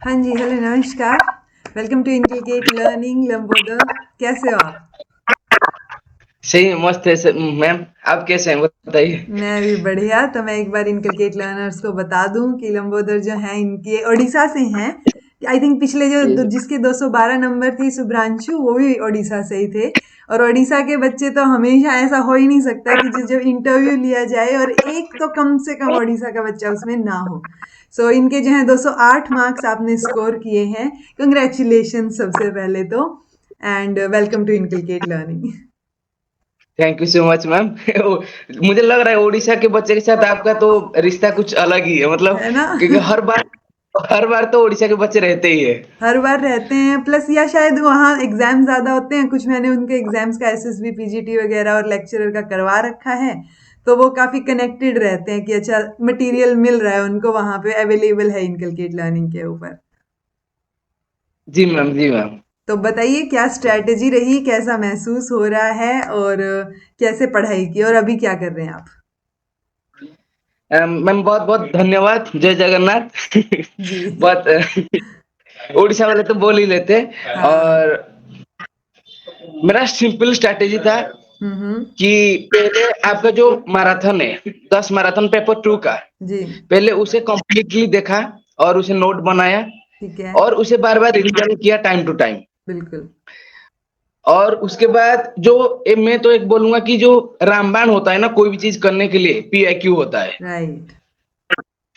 हाँ जी, हेलो नमस्कार। Welcome to Inculcate Learning Lambodar. कैसे हो आप? सही मस्त है मैम। आप कैसे हैं बताइए। मैं भी बढ़िया। तो मैं एक बार इनकलकेट लर्नर्स को बता दूं कि लंबोदर जो हैं इनके ओडिशा से हैं। आई थिंक पिछले जो जी जिसके 212 नंबर थे शुभ्रांशु, वो भी ओडिशा से ही थे। और ओडिशा के बच्चे तो हमेशा ऐसा हो ही नहीं सकता कि जब इंटरव्यू लिया जाए और एक तो कम से कम ओडिशा का बच्चा उसमें ना हो। सो इनके जो है 208 मार्क्स आपने स्कोर किए हैं। कंग्रेचुलेशन सबसे पहले तो। And welcome to Inculcate Learning. Thank you so much ma'am. मुझे लग रहा है उड़ीसा के बच्चे के साथ आपका तो रिश्ता कुछ अलग ही है, मतलब है ना? क्योंकि हर बार तो उड़ीसा के बच्चे रहते ही है। हर बार रहते हैं, प्लस या शायद वहाँ एग्जाम ज्यादा होते हैं। कुछ मैंने उनके एग्जाम्स का एसएसबी पीजीटी वगैरह और लेक्चरर का करवा रखा है। तो वो काफी कनेक्टेड रहते हैं कि अच्छा मटेरियल मिल रहा है उनको, वहां पे अवेलेबल है इनकलकेट लर्निंग के ऊपर। जी मैम, जी मैम। तो बताइए क्या स्ट्रैटेजी रही, कैसा महसूस हो रहा है, और कैसे पढ़ाई की, और अभी क्या कर रहे हैं आप? मैम बहुत बहुत धन्यवाद। जय जगन्नाथ। जी। बहुत उड़ीसा वाले तो बोल ही लेते हैं। हाँ। और मेरा सिंपल स्ट्रैटेजी था हम्म। कि पहले आपका जो मैराथन है, 10 मैराथन पेपर 2 का, जी। पहले उसे कंप्लीटली देखा और उसे नोट बनाया ठीक है। और उसे बार बार रिवीजन किया टाइम टू टाइम। बिल्कुल। और उसके बाद जो मैं तो एक बोलूंगा कि जो रामबाण होता है ना, कोई भी चीज करने के लिए पीआईक्यू होता है। राइट।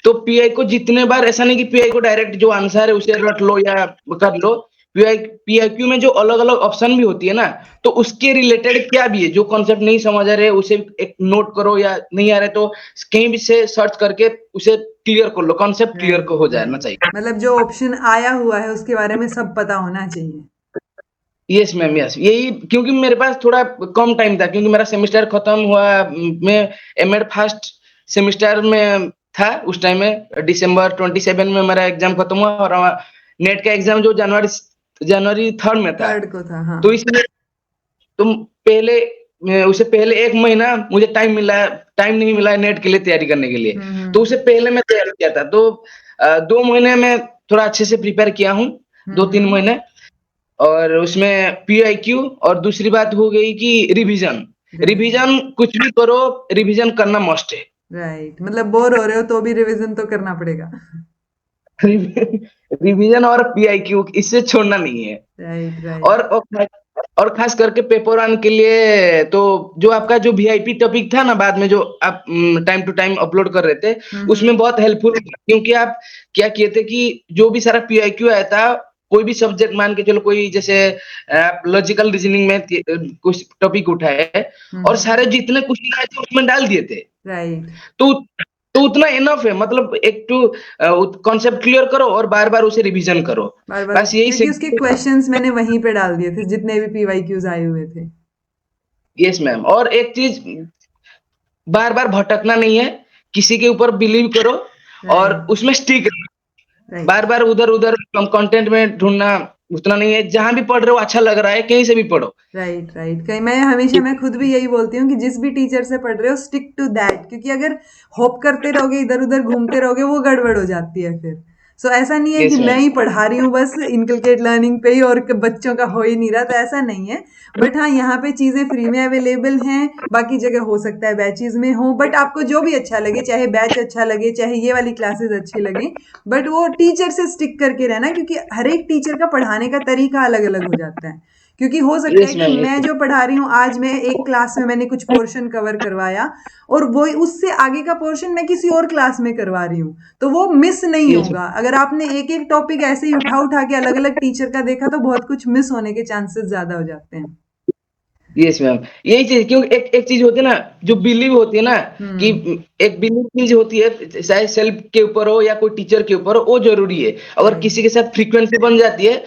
तो पीआई को जितने बार, ऐसा नहीं कि पीआई को डायरेक्ट जो आंसर है उसे रट लो या कर लो। पीआईक्यू में जो अलग अलग ऑप्शन भी होती है ना, तो उसके रिलेटेड क्या भी है, जो कॉन्सेप्ट नहीं समझ आ रहे उसे एक नोट करो, या नहीं आ रहे तो कहीं भी से सर्च करके उसे क्लियर कर लो, कॉन्सेप्ट क्लियर राइट। हो जाना राइट। चाहिए। मतलब जो ऑप्शन आया हुआ है उसके बारे में सब पता होना चाहिए। यस मैम, यस, यही क्योंकि मेरे पास थोड़ा कम टाइम था, क्योंकि मेरा सेमेस्टर खत्म हुआ। मैं एमएड फर्स्ट सेमेस्टर में था उस टाइम में, दिसंबर 27 में मेरा एग्जाम खत्म हुआ। और नेट का एग्जाम जो जनवरी जनवरी 3 में था। थर्ड को था, हाँ। तो इसलिए तुम पहले उसे पहले एक महीना मुझे टाइम नहीं मिला है नेट के लिए तैयारी करने के लिए। तो हम्म। उसे पहले मैं तैयारी किया था। तो 2 महीने में थोड़ा अच्छे से प्रिपेयर किया हूँ, 2-3 महीने। और उसमें पीआईक्यू, और दूसरी बात हो गई कि रिवीजन। रिवीजन। रिवीजन कुछ भी करो, रिवीजन करना मस्ट है। राइट, मतलब बोर हो रहे हो तो भी रिवीजन तो करना पड़ेगा। रिवीजन और पीआईक्यू इससे छोड़ना नहीं है। राइट। और राइट। और खास करके पेपर वन के लिए तो जो आपका जो वीआईपी टॉपिक था ना, बाद में जो आप टाइम टू टाइम अपलोड कर रहे थे, उसमें हम्म। बहुत हेल्पफुल था। क्योंकि आप क्या किए थे कि जो भी सारा पीआईक्यू आया था, कोई भी सब्जेक्ट मान के चलो, कोई जैसे आप लॉजिकल रीजनिंग में कुछ टॉपिक उठाए और सारे जितने क्वेश्चन आए थे उसमें डाल दिए थे। राइट। तो तो उतना इनफ है, मतलब एक टू कॉन्सेप्ट क्लियर करो और बार बार उसे रिवीजन करो। बार बार बस यही क्योंकि उसके क्वेश्चंस मैंने वहीं पे डाल दिए थे जितने भी पीवाईक्यूज आए हुए थे। Yes ma'am. और एक चीज, बार बार भटकना नहीं है, किसी के ऊपर बिलीव करो और राइट। उसमें स्टिक। राइट। बार बार उधर उधर कंटेंट में ढूंढना उतना नहीं है। जहां भी पढ़ रहे हो अच्छा लग रहा है, कहीं से भी पढ़ो। राइट। राइट। कहीं मैं खुद भी यही बोलती हूँ कि जिस भी टीचर से पढ़ रहे हो स्टिक टू दैट, क्योंकि अगर होप करते रहोगे, इधर उधर घूमते रहोगे, वो गड़बड़ हो जाती है फिर। सो ऐसा नहीं है कि यस मैं मैम। ही पढ़ा रही हूँ बस इनकलकेट लर्निंग पे ही और बच्चों का हो ही नहीं रहा, तो ऐसा नहीं है। बट हाँ, यहाँ पे चीजें फ्री में अवेलेबल हैं। बाकी जगह हो सकता है बैचेज में हो, बट आपको जो भी अच्छा लगे, चाहे बैच अच्छा लगे, चाहे ये वाली क्लासेस अच्छी लगे, बट वो टीचर से स्टिक करके रहना, क्योंकि हर एक टीचर का पढ़ाने का तरीका अलग अलग हो जाता है। क्योंकि हो सकता है यस कि मैम। मैं जो पढ़ा रही हूँ आज, मैं एक क्लास में मैंने कुछ पोर्शन कवर करवाया, और वो उससे आगे का पोर्शन मैं किसी और क्लास में करवा रही हूँ, तो वो मिस नहीं यस होगा। अगर आपने एक एक टॉपिक ऐसे ही उठा उठा के अलग अलग टीचर का देखा, तो बहुत कुछ मिस होने के चांसेस ज्यादा हो जाते हैं। Yes ma'am. यही चीज, क्योंकि एक एक चीज होती है ना, जो बिलीव होती है ना, कि हम्म। एक बिलीव चीज होती है, चाहे सेल्फ के ऊपर हो या कोई टीचर के ऊपर हो, वो जरूरी है। अगर राइट। किसी के साथ फ्रीक्वेंसी बन जाती है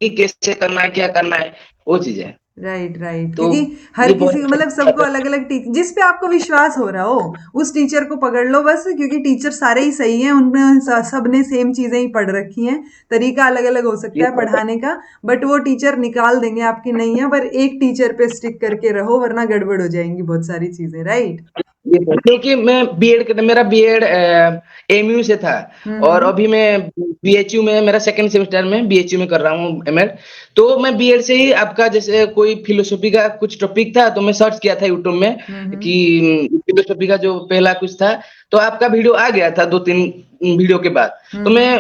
कि कैसे करना है, क्या करना है, वो चीज है। राइट। राइट। तो क्योंकि हर ये किसी को, बहुत मतलब सबको अलग अलग टीचर, जिस पे आपको विश्वास हो रहा हो उस टीचर को पकड़ लो बस, क्योंकि टीचर सारे ही सही हैं, उनमें सब ने सेम चीजें ही पढ़ रखी हैं। तरीका अलग अलग हो सकता ये है पढ़ाने का, बट वो टीचर निकाल देंगे आपकी नहीं है, पर एक टीचर पे स्टिक करके रहो, वरना गड़बड़ हो जाएंगी बहुत सारी चीजें। राइट। ये तो क्योंकि मैं बीएड मेरा बीएड एमयू से था और हम्म। अभी मैं बीएचयू में मेरा सेकंड सेमेस्टर में बीएचयू में कर रहा हूँ एमएड। तो मैं बीएड से ही आपका जैसे कोई फिलोसॉफी का कुछ टॉपिक था तो मैं सर्च किया था यूट्यूब में हम्म। कि फिलोसॉफी का जो पहला कुछ था तो आपका वीडियो आ गया था 2-3 वीडियो के बाद। तो हम्म। मैं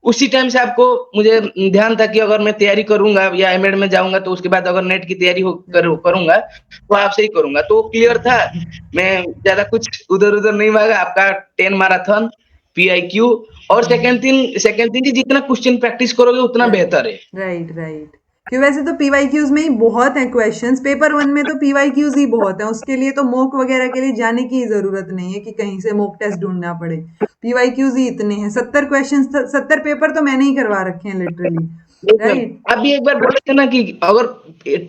उसी टाइम से आपको मुझे ध्यान था कि अगर मैं तैयारी करूंगा या एमएड में जाऊंगा तो उसके बाद अगर नेट की तैयारी राइट। करूंगा तो आपसे ही करूंगा। तो क्लियर था, मैं ज्यादा कुछ उधर-उधर नहीं भागा। आपका 10 मैराथन, पीआईक्यू और सेकंड थिंग कि जितना क्वेश्चन प्रैक्टिस करोगे उतना राइट बेहतर है। Right right. क्यों वैसे तो पीवाईक्यूज में ही बहुत हैं क्वेश्चंस, पेपर वन में तो पीवाईक्यूज ही बहुत हैं, उसके लिए तो मॉक वगैरह के लिए जाने की जरूरत नहीं है कि कहीं से मॉक टेस्ट ढूंढना पड़े। पीवाईक्यूज ही इतने हैं, 70 क्वेश्चंस, 70 पेपर तो मैंने ही करवा रखे हैं लिटरली। Yes ma'am, right. आप भी एक बार बोले थे ना कि अगर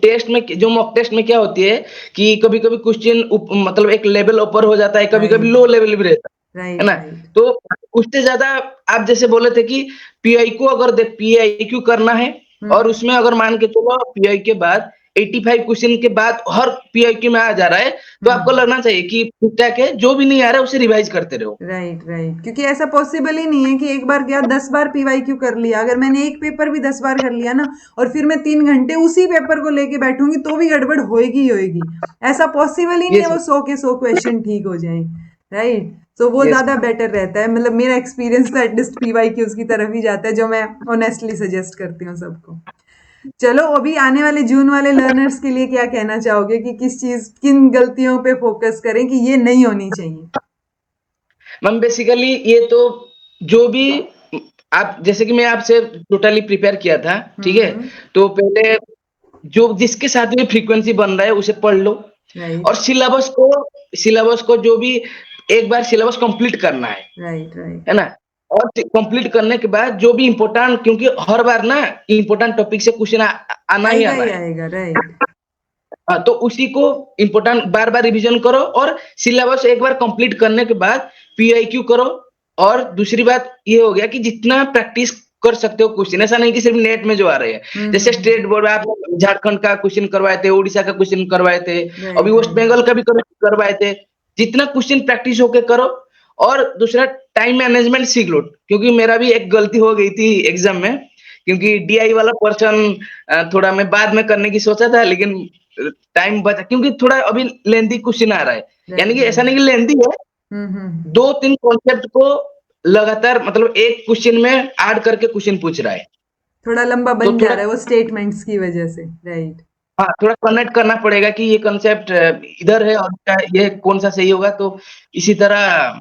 टेस्ट में जो मॉक टेस्ट में क्या होती है कि कभी-कभी क्वेश्चन मतलब एक लेवल ऊपर हो जाता है, कभी-कभी राइट लो लेवल भी रहता है राइट ना? राइट। तो उससे ज्यादा आप जैसे बोले थे कि पीआईक्यू करना है और हम्म। उसमें अगर मान के चलो पीआई के बाद 85 क्वेश्चन के बाद हर पीआईक्यू में आ जा रहा है, तो आपको हम्म। लगना चाहिए कि ठीक-ठाक है, जो भी नहीं आ रहा है उसे रिवाइज करते रहो। Right right. क्योंकि ऐसा पॉसिबल ही नहीं है कि एक बार क्या 10 बार पीवाईक्यू कर लिया, अगर मैंने एक पेपर भी 10 बार कर लिया ना और फिर मैं 3 घंटे उसी पेपर को लेके बैठूंगी तो भी गड़बड़ होएगी ही होएगी। ऐसा पॉसिबल ही नहीं है यस वो 100 के 100 क्वेश्चन ठीक हो जाए। राइट। तो वो यस ज्यादा बेटर रहता है, मतलब मेरा एक्सपीरियंस तो एटलीस्ट पीवाईक्यूज की तरफ ही जाता है, जो मैं ऑनेस्टली सजेस्ट करती हूँ सबको। चलो अभी आने वाले जून वाले लर्नर्स के लिए क्या कहना चाहोगे कि किस चीज, किन गलतियों पे फोकस करें कि ये नहीं होनी चाहिए? मैम बेसिकली ये तो जो भी आप जैसे कि मैं आपसे टोटली प्रिपेयर किया था, ठीक है? हम्म। तो पहले जो जिसके साथ भी फ्रीक्वेंसी बन रहा है उसे पढ़ लो और राइट सिलेबस को जो भी एक बार सिलेबस कंप्लीट करना राइट है राइट। ना? और कंप्लीट करने के बाद जो भी इम्पोर्टेंट क्योंकि हर बार ना इम्पोर्टेंट टॉपिक से क्वेश्चन आना ही आएगा आना ही है। आएगा। राइट हाँ, तो उसी को इम्पोर्टेंट बार-बार रिवीजन करो और सिलेबस एक बार कंप्लीट करने के बाद पीआईक्यू करो। और दूसरी बात ये हो गया कि जितना प्रैक्टिस कर सकते हो क्वेश्चन, ऐसा नहीं कि सिर्फ नेट में जो आ रहे हैं। जैसे स्टेट बोर्ड में आप झारखंड का क्वेश्चन करवाए थे, ओडिशा का क्वेश्चन करवाए थे, अभी राइट वेस्ट राइट। बंगाल का भी करवाए थे। जितना क्वेश्चन प्रैक्टिस होके करो और दूसरा टाइम मैनेजमेंट सीख लो, क्योंकि मेरा भी एक गलती हो गई थी एग्जाम में, क्योंकि डीआई वाला पोर्शन थोड़ा मैं बाद में करने की सोचा था, लेकिन टाइम बचा क्योंकि थोड़ा अभी लेंथी क्वेश्चन आ रहा है। यानी राइट कि ऐसा राइट। नहीं कि लेंथी है, हम्म। 2-3 कॉन्सेप्ट को लगातार मतलब एक क्वेश्चन में ऐड करके क्वेश्चन पूछ रहा है। थोड़ा लंबा तो बन जा थोड़ा रहा है वो स्टेटमेंट्स की वजह से। राइट। हाँ, थोड़ा कनेक्ट करना पड़ेगा कि ये कॉन्सेप्ट इधर है और क्या ये कौन-सा सही होगा, तो इसी तरह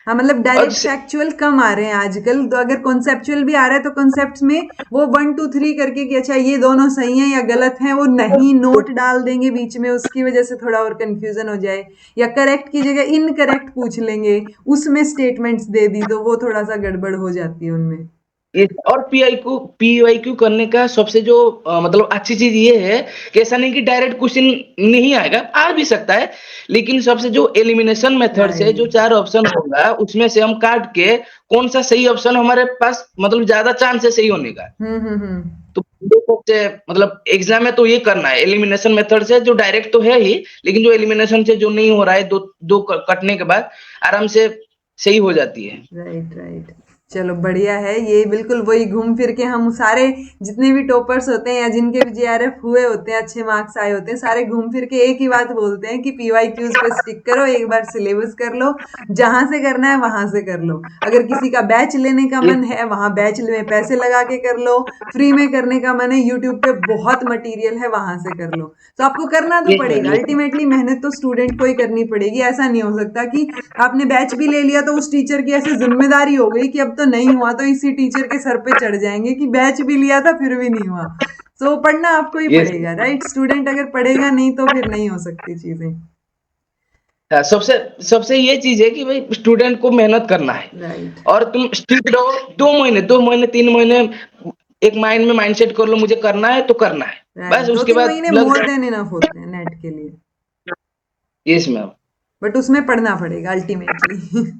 हाँ, मतलब और डायरेक्ट जैसे फैक्चुअल कम आ रहे हैं आजकल, तो अगर कॉन्सेप्चुअल भी आ रहा है तो कॉन्सेप्ट्स में वो 1 2 3 करके कि अच्छा ये दोनों सही हैं या गलत हैं, वो नहीं नोट डाल देंगे बीच में, उसकी वजह से थोड़ा और कंफ्यूजन हो जाए, या करेक्ट की जगह इनकरेक्ट पूछ लेंगे, उसमें स्टेटमेंट्स दे दी तो वो थोड़ा सा गड़बड़ हो जाती है उनमें। ये और पीवाईक्यू करने का सबसे जो मतलब अच्छी चीज ये है कि ऐसा नहीं कि डायरेक्ट क्वेश्चन नहीं आएगा, आ भी सकता है, लेकिन सबसे जो एलिमिनेशन मेथड से जो राइट। 4 ऑप्शन होगा उसमें से हम काट के कौन सा सही ऑप्शन हमारे पास मतलब ज्यादा चांस है सही होने का। हम्म। तो ये सबसे मतलब एग्जाम में तो ये करना है एलिमिनेशन मेथड से, जो डायरेक्ट तो है ही, लेकिन जो एलिमिनेशन से जो नहीं हो रहा है दो दो कटने के बाद आराम से सही हो जाती है। Right right. चलो बढ़िया है, ये बिल्कुल वही घूम फिर के हम सारे जितने भी टॉपर्स होते हैं या जिनके भी जेआरएफ हुए होते हैं, अच्छे मार्क्स आए होते हैं, सारे घूम फिर के एक ही बात बोलते हैं कि पीवाईक्यूज पे स्टिक करो, एक बार सिलेबस कर लो, जहां से करना है वहां से कर लो। अगर किसी का बैच लेने का ये मन है वहां बैच में पैसे लगा के कर लो, फ्री में करने का मन है यूट्यूब पे बहुत मटेरियल है वहां से कर लो। तो आपको करना तो ये पड़ेगा, ये अल्टीमेटली मेहनत तो स्टूडेंट को ही करनी पड़ेगी। ऐसा नहीं हो सकता कि आपने बैच भी ले लिया तो उस टीचर की ऐसे जिम्मेदारी हो गई कि अब तो नहीं हुआ तो इसी टीचर के सर पे चढ़ जाएंगे कि बैच भी लिया था फिर भी नहीं हुआ। तो पढ़ना आपको ही ये पड़ेगा। राइट। स्टूडेंट अगर पढ़ेगा नहीं तो फिर नहीं हो सकती चीजें। हाँ, सबसे सबसे ये चीज है कि भाई स्टूडेंट को मेहनत करना है राइट और तुम स्ट्रिक्ट रहो। 2 महीने 3 महीने एक माइंड में माइंडसेट कर लो मुझे करना है तो करना है, राइट। बस दो उसके तीन बाद महीने लग मोर जाए। देन इनफ होते हैं नेट के लिए। Yes ma'am. बट उसमें पढ़ना पड़ेगा अल्टीमेटली।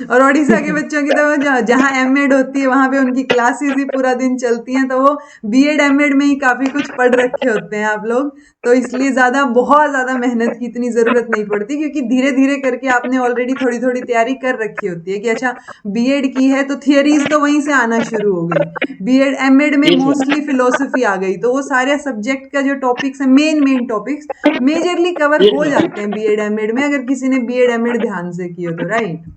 और ओडिशा के बच्चों की तो जहाँ एमएड होती है वहां पे उनकी क्लासेस ही पूरा दिन चलती हैं, तो वो बीएड एमएड में ही काफी कुछ पढ़ रखे होते हैं आप लोग, तो इसलिए बहुत ज्यादा मेहनत की इतनी जरूरत नहीं पड़ती, क्योंकि धीरे धीरे करके आपने ऑलरेडी थोड़ी थोड़ी तैयारी कर रखी होती है कि अच्छा बीएड की है तो थियरीज तो वहीं से आना शुरू हो गई, बीएड एमएड में यस मैम। मोस्टली फिलोसफी आ गई, तो वो सारे सब्जेक्ट का जो टॉपिक्स है main topics majorly cover yes हो मैम। जाते हैं बीएड एमएड में, अगर किसी ने बीएड एमएड ध्यान से की हो तो, राइट।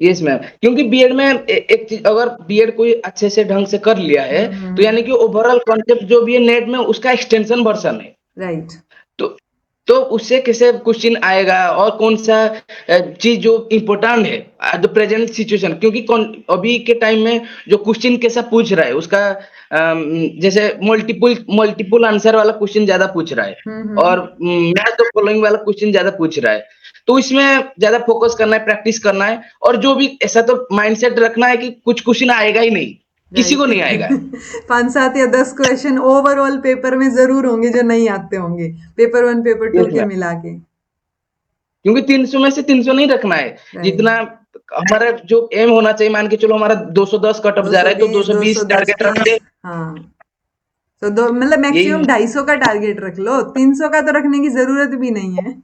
यस मैम, क्योंकि बीएड में एक चीज, अगर बीएड कोई अच्छे से ढंग से कर लिया है तो यानी कि ओवरऑल कॉन्सेप्ट जो भी है नेट में उसका एक्सटेंशन वर्जन है। राइट। तो तो उससे कैसे क्वेश्चन आएगा और कौन सा चीज जो इम्पोर्टेंट है द प्रेजेंट सिचुएशन, क्योंकि अभी के टाइम में जो क्वेश्चन कैसा पूछ रहा है उसका जैसे मल्टीपल मल्टीपल आंसर वाला क्वेश्चन ज्यादा पूछ रहा है और मैथ फॉलोइंग वाला क्वेश्चन ज्यादा पूछ रहा है, तो इसमें ज्यादा फोकस करना है, प्रैक्टिस करना है, और जो भी ऐसा तो माइंडसेट रखना है कि कुछ क्वेश्चन आएगा ही नहीं, किसी को नहीं आएगा। राइट। 5 7 या 10 क्वेश्चन ओवरऑल पेपर में जरूर होंगे जो नहीं आते होंगे, पेपर 1 पेपर 2 यस के मैम, मिला के। क्योंकि 300 में से 300 नहीं रखना है, राइट। जितना हमारा जो एम होना चाहिए, मान के चलो हमारा 210 कट ऑफ जा रहा है तो 220 220 210 टारगेट रख 30। के हाँ, तो दो मतलब यही मैक्सिमम 250 का टारगेट रख लो, 300 का तो रखने की जरूरत भी नहीं है।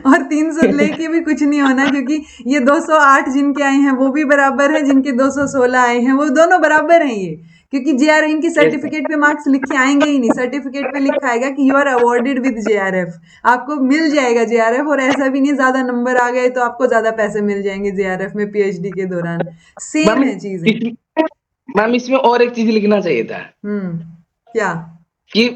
और 300 लेके भी कुछ नहीं होना, क्योंकि ये 208 जिनके आए हैं वो भी बराबर है, जिनके 216 आए हैं वो दोनों बराबर हैं ये, क्योंकि जेआर इनकी यस सर्टिफिकेट पे मार्क्स लिखे आएंगे ही नहीं, सर्टिफिकेट पे लिखा आएगा कि you are awarded with JRF, आपको मिल जाएगा जेआरएफ, और ऐसा भी नहीं ज्यादा नंबर आ गए तो आपको ज्यादा पैसे मिल जाएंगे जेआरएफ में पीएचडी के दौरान, सेम मैम। है चीजें। मैम इसमें और एक चीज लिखना चाहिए था क्या? कि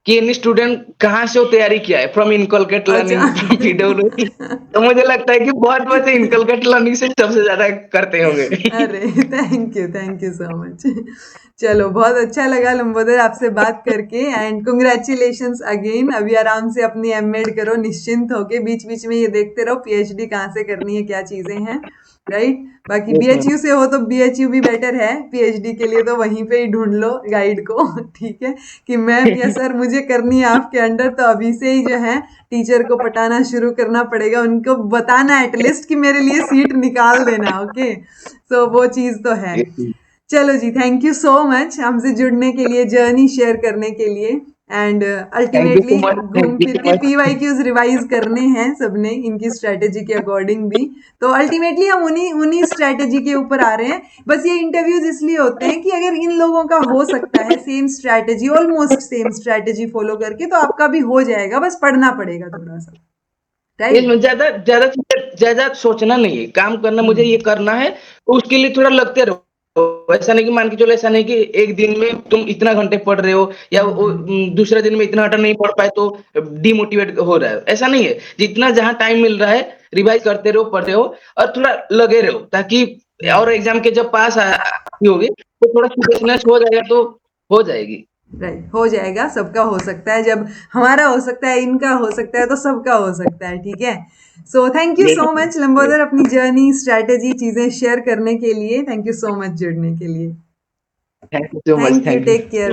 एनी स्टूडेंट कहाँ से वो तैयारी किया है, फ्रॉम इनकलकेट अच्छा। Learning, from PW. तो मुझे लगता है कि बहुत बच्चे इनकलकेट लर्निंग से सबसे ज्यादा करते होंगे। अरे थैंक यू सो मच। चलो बहुत अच्छा लगा लंबोदर आपसे बात करके, एंड कंग्रेचुलेशंस अगेन, अभी आराम से अपनी एमएड करो निश्चिंत होके, बीच बीच में ये देखते रहो पीएचडी कहाँ से करनी है, क्या चीजें हैं, राइट। बाकी यस मैम। बीएचयू से हो तो बीएचयू भी बेटर है, पीएचडी के लिए तो वहीं पे ही ढूंढ लो गाइड को। ठीक है, कि मैम या सर मुझे करनी है आपके अंडर, तो अभी से ही जो है टीचर को पटाना शुरू करना पड़ेगा, उनको बताना एटलीस्ट कि मेरे लिए सीट निकाल देना, ओके। सो वो चीज़ तो है। चलो जी, थैंक यू सो मच हमसे जुड़ने के लिए, जर्नी शेयर करने के लिए, and thank you ultimately so much, घूम थैंक यू फिर सो के मच। पीवाईक्यूज रिवाइज करने हैं सबने, इनकी स्ट्रेटेजी के अकॉर्डिंग भी, तो अल्टीमेटली हम उन्हीं उन्हीं स्ट्रेटेजी के ऊपर आ रहे हैं। बस ये इंटरव्यूज इसलिए होते हैं कि अगर इन लोगों का हो सकता है same strategy, almost same strategy follow करके, तो आपका भी हो जाएगा, बस पढ़ना पड़ेगा थोड़ा सा, यस राइट। मैम, ज्यादा ज्यादा ज्यादा सोचना नहीं है, काम करना, मुझे ये करना है तो उसके लिए थोड़ा लगते रहो। ऐसा नहीं कि मान के चलो, ऐसा नहीं कि एक दिन में तुम इतना घंटे पढ़ रहे हो या दूसरे दिन में इतना घंटा नहीं पढ़ पाए तो डिमोटिवेट हो रहा है, ऐसा नहीं है। जितना जहां टाइम मिल रहा है रिवाइज करते रहो, पढ़ रहे हो और थोड़ा लगे रहो, ताकि और एग्जाम के जब पास आती होगी तो थोड़ा सीरियसनेस हो जाएगा, तो हो जाएगी। राइट, हो जाएगा, सबका हो सकता है, जब हमारा हो सकता है, इनका हो सकता है, तो सबका हो सकता है, ठीक है। So thank you so much Lambodar, अपनी जर्नी स्ट्रैटेजी चीजें शेयर करने के लिए, थैंक यू सो मच जुड़ने के लिए। Thank you so much, thank you, thank you. Take care.